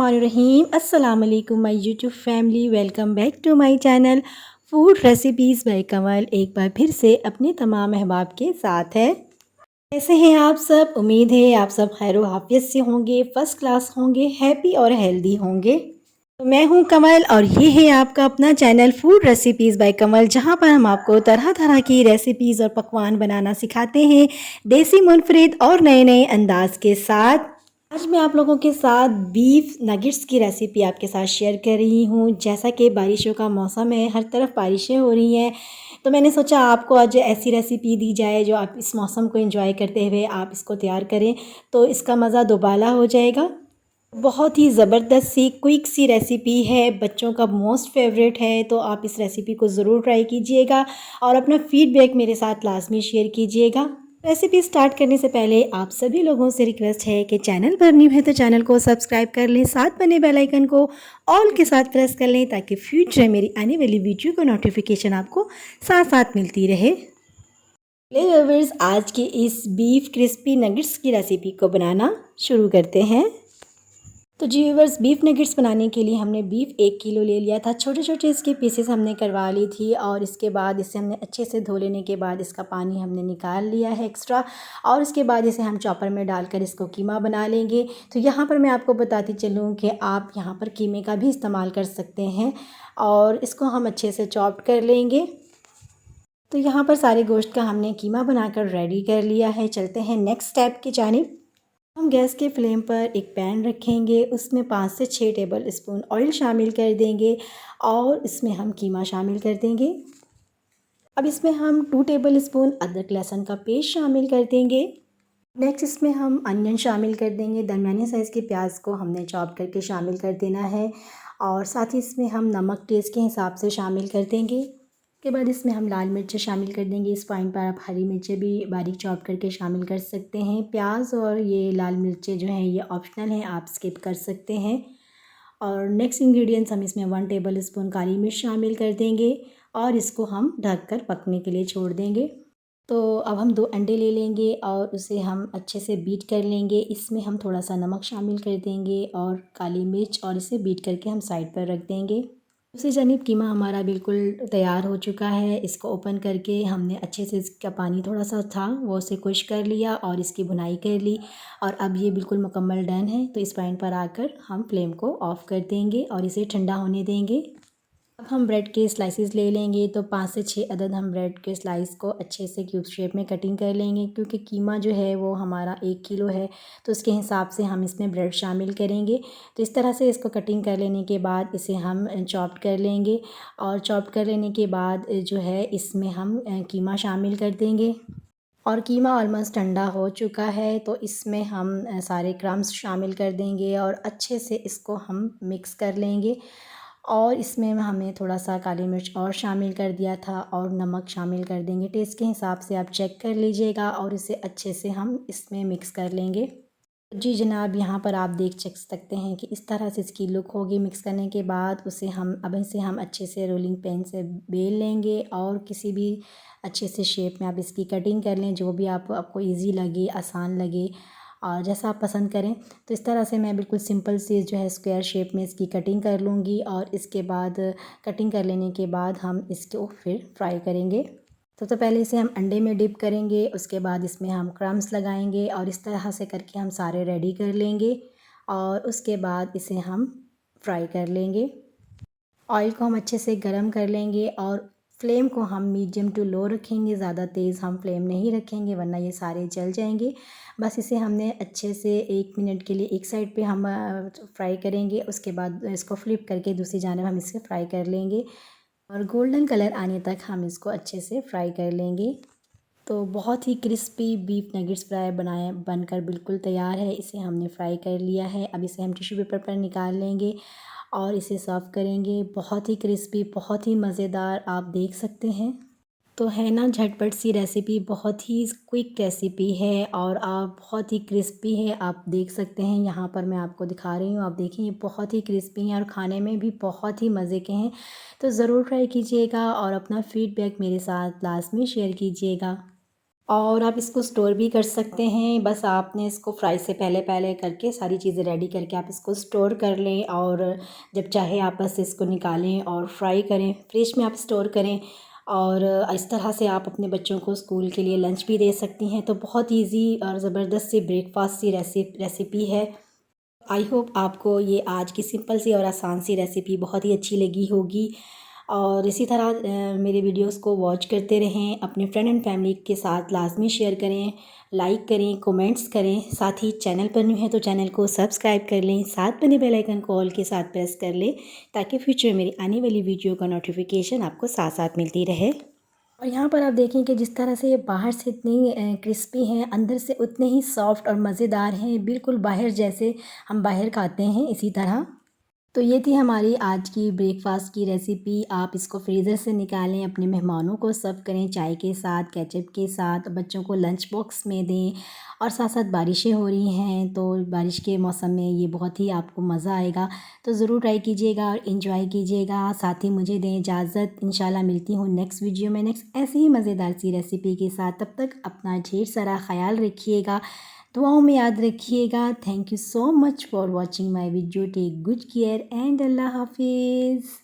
बिस्मिल्लाहिर्रहमानिर्रहीम। अस्सलाम वालेकुम my YouTube family, welcome back to my channel food recipes by Kamal. एक बार फिर से अपने तमाम अहबाब के साथ है। कैसे हैं आप सब? उम्मीद है आप सब खैर आफियत से होंगे, फ़र्स्ट क्लास होंगे, हैप्पी और हेल्दी होंगे। तो मैं हूं कमल और ये है आपका अपना चैनल फूड रेसिपीज़ बाय कमल, जहां पर हम आपको तरह तरह की रेसिपीज़ और पकवान बनाना सिखाते हैं, देसी मुनफरिद और नए नए अंदाज के साथ। आज मैं आप लोगों के साथ बीफ नगेट्स की रेसिपी आपके साथ शेयर कर रही हूँ। जैसा कि बारिशों का मौसम है, हर तरफ बारिशें हो रही हैं, तो मैंने सोचा आपको आज ऐसी रेसिपी दी जाए जो आप इस मौसम को एंजॉय करते हुए आप इसको तैयार करें, तो इसका मज़ा दोबाला हो जाएगा। बहुत ही ज़बरदस्त सी क्विक सी रेसिपी है, बच्चों का मोस्ट फेवरेट है, तो आप इस रेसिपी को ज़रूर ट्राई कीजिएगा और अपना फीडबैक मेरे साथ लाजमी शेयर कीजिएगा। रेसिपी स्टार्ट करने से पहले आप सभी लोगों से रिक्वेस्ट है कि चैनल पर न्यू है तो चैनल को सब्सक्राइब कर लें, साथ बने बेल आइकन को ऑल के साथ प्रेस कर लें, ताकि फ्यूचर मेरी आने वाली वीडियो का नोटिफिकेशन आपको साथ साथ मिलती रहे। व्यूअर्स, आज के इस बीफ क्रिस्पी नगेट्स की रेसिपी को बनाना शुरू करते हैं। तो जी व्यूअर्स, बीफ नगेट्स बनाने के लिए हमने बीफ 1 किलो ले लिया था। छोटे छोटे इसके पीसेस हमने करवा ली थी और इसके बाद इसे हमने अच्छे से धो लेने के बाद इसका पानी हमने निकाल लिया है एक्स्ट्रा, और उसके बाद इसे हम चॉपर में डालकर इसको कीमा बना लेंगे। तो यहाँ पर मैं आपको बताती चलूँ कि आप यहाँ पर कीमे का भी इस्तेमाल कर सकते हैं और इसको हम अच्छे से चॉप कर लेंगे। तो यहाँ पर सारे गोश्त का हमने कीमा बनाकर रेडी कर लिया है। चलते हैं नेक्स्ट स्टेप की जानिब। हम गैस के फ्लेम पर एक पैन रखेंगे, उसमें 5 से 6 टेबल स्पून ऑयल शामिल कर देंगे और इसमें हम कीमा शामिल कर देंगे। अब इसमें हम 2 टेबल स्पून अदरक लहसुन का पेस्ट शामिल कर देंगे। नेक्स्ट इसमें हम अनियन शामिल कर देंगे। दरमियाने साइज़ के प्याज को हमने चॉप करके शामिल कर देना है और साथ ही इसमें हम नमक टेस्ट के हिसाब से शामिल कर देंगे। के बाद इसमें हम लाल मिर्चें शामिल कर देंगे। इस पॉइंट पर आप हरी मिर्चें भी बारीक चॉप करके शामिल कर सकते हैं। प्याज और ये लाल मिर्चें जो हैं ये ऑप्शनल हैं, आप स्किप कर सकते हैं। और नेक्स्ट इंग्रेडिएंट्स हम इसमें 1 टेबल स्पून काली मिर्च शामिल कर देंगे और इसको हम ढककर पकने के लिए छोड़ देंगे। तो अब हम 2 अंडे ले लेंगे और उसे हम अच्छे से बीट कर लेंगे। इसमें हम थोड़ा सा नमक शामिल कर देंगे और काली मिर्च, और इसे बीट करके हम साइड पर रख देंगे। दूसरी जानिब कीमा हमारा बिल्कुल तैयार हो चुका है। इसको ओपन करके हमने अच्छे से इसका पानी थोड़ा सा था वो उसे खुश कर लिया और इसकी भुनाई कर ली और अब ये बिल्कुल मुकम्मल डन है। तो इस पॉइंट पर आकर हम फ्लेम को ऑफ़ कर देंगे और इसे ठंडा होने देंगे। अब हम ब्रेड के स्लाइसेस ले लेंगे। तो 5 से 6 अदद हम ब्रेड के स्लाइस को अच्छे से क्यूब शेप में कटिंग कर लेंगे, क्योंकि कीमा जो है वो हमारा 1 किलो है, तो उसके हिसाब से हम इसमें ब्रेड शामिल करेंगे। तो इस तरह से इसको कटिंग कर लेने के बाद इसे हम चॉप कर लेंगे और चॉप कर लेने के बाद जो है इसमें हम कीमा शामिल कर देंगे। और कीमा ऑलमोस्ट ठंडा हो चुका है, तो इसमें हम सारे क्रम्स शामिल कर देंगे और अच्छे से इसको हम मिक्स कर लेंगे। और इसमें हमने थोड़ा सा काली मिर्च और शामिल कर दिया था और नमक शामिल कर देंगे। टेस्ट के हिसाब से आप चेक कर लीजिएगा और इसे अच्छे से हम इसमें मिक्स कर लेंगे। जी जनाब, यहाँ पर आप देख चेक सकते हैं कि इस तरह से इसकी लुक होगी। मिक्स करने के बाद उसे हम अब इसे हम अच्छे से रोलिंग पेन से बेल लेंगे और किसी भी अच्छे से शेप में आप इसकी कटिंग कर लें, जो भी आपको इजी लगे, आसान लगे और जैसा आप पसंद करें। तो इस तरह से मैं बिल्कुल सिंपल सी जो है स्क्वायर शेप में इसकी कटिंग कर लूँगी और इसके बाद कटिंग कर लेने के बाद हम इसको फिर फ्राई करेंगे। तो पहले इसे हम अंडे में डिप करेंगे, उसके बाद इसमें हम क्रम्स लगाएंगे और इस तरह से करके हम सारे रेडी कर लेंगे और उसके बाद इसे हम फ्राई कर लेंगे। ऑयल को हम अच्छे से गरम कर लेंगे और फ्लेम को हम मीडियम टू लो रखेंगे। ज़्यादा तेज़ हम फ्लेम नहीं रखेंगे वरना ये सारे जल जाएंगे। बस इसे हमने अच्छे से 1 मिनट के लिए एक साइड पे हम फ्राई करेंगे, उसके बाद इसको फ्लिप करके दूसरी जानब हम इसे फ्राई कर लेंगे और गोल्डन कलर आने तक हम इसको अच्छे से फ्राई कर लेंगे। तो बहुत ही क्रिस्पी बीफ नगेट्स फ्राई बनकर बिल्कुल तैयार है। इसे हमने फ्राई कर लिया है। अब इसे हम टिश्यू पेपर पर निकाल लेंगे और इसे सर्व करेंगे। बहुत ही क्रिस्पी, बहुत ही मज़ेदार, आप देख सकते हैं। तो है ना झटपट सी रेसिपी, बहुत ही क्विक रेसिपी है और आप बहुत ही क्रिस्पी है, आप देख सकते हैं। यहाँ पर मैं आपको दिखा रही हूँ, आप देखें ये बहुत ही क्रिस्पी हैं और खाने में भी बहुत ही मज़े के हैं। तो ज़रूर ट्राई कीजिएगा और अपना फ़ीडबैक मेरे साथ लास्ट में शेयर कीजिएगा। और आप इसको स्टोर भी कर सकते हैं। बस आपने इसको फ्राई से पहले पहले करके सारी चीज़ें रेडी करके आप इसको स्टोर कर लें और जब चाहे आप बस इसको निकालें और फ्राई करें, फ्रिज में आप स्टोर करें और इस तरह से आप अपने बच्चों को स्कूल के लिए लंच भी दे सकती हैं। तो बहुत ईज़ी और ज़बरदस्त सी ब्रेकफ़ास्ट सी रेसिपी है। आई होप आपको ये आज की सिंपल सी और आसान सी रेसिपी बहुत ही अच्छी लगी होगी और इसी तरह मेरे वीडियोस को वॉच करते रहें। अपने फ्रेंड एंड फैमिली के साथ लाजमी शेयर करें, लाइक करें, कमेंट्स करें। साथ ही चैनल पर न्यू है तो चैनल को सब्सक्राइब कर लें, साथ बने बेल आइकन को ऑल के साथ प्रेस कर लें ताकि फ्यूचर में मेरी आने वाली वीडियो का नोटिफिकेशन आपको साथ साथ मिलती रहे। और यहाँ पर आप देखें कि जिस तरह से ये बाहर से इतनी क्रिस्पी हैं, अंदर से उतने ही सॉफ्ट और मज़ेदार हैं, बिल्कुल बाहर जैसे हम बाहर खाते हैं इसी तरह। तो ये थी हमारी आज की ब्रेकफास्ट की रेसिपी। आप इसको फ्रीज़र से निकालें, अपने मेहमानों को सर्व करें चाय के साथ, केचप के साथ, बच्चों को लंच बॉक्स में दें। और साथ साथ बारिशें हो रही हैं तो बारिश के मौसम में ये बहुत ही आपको मज़ा आएगा। तो ज़रूर ट्राई कीजिएगा और इन्जॉय कीजिएगा। साथ ही मुझे दें इजाज़त, इंशाल्लाह मिलती हूँ नेक्स्ट वीडियो में नेक्स्ट ऐसे ही मज़ेदार सी रेसिपी के साथ। तब तक अपना ढेर सारा ख्याल रखिएगा, दुआओं में याद रखिएगा। Thank you so much for watching my video. Take good care and अल्लाह हाफिज़।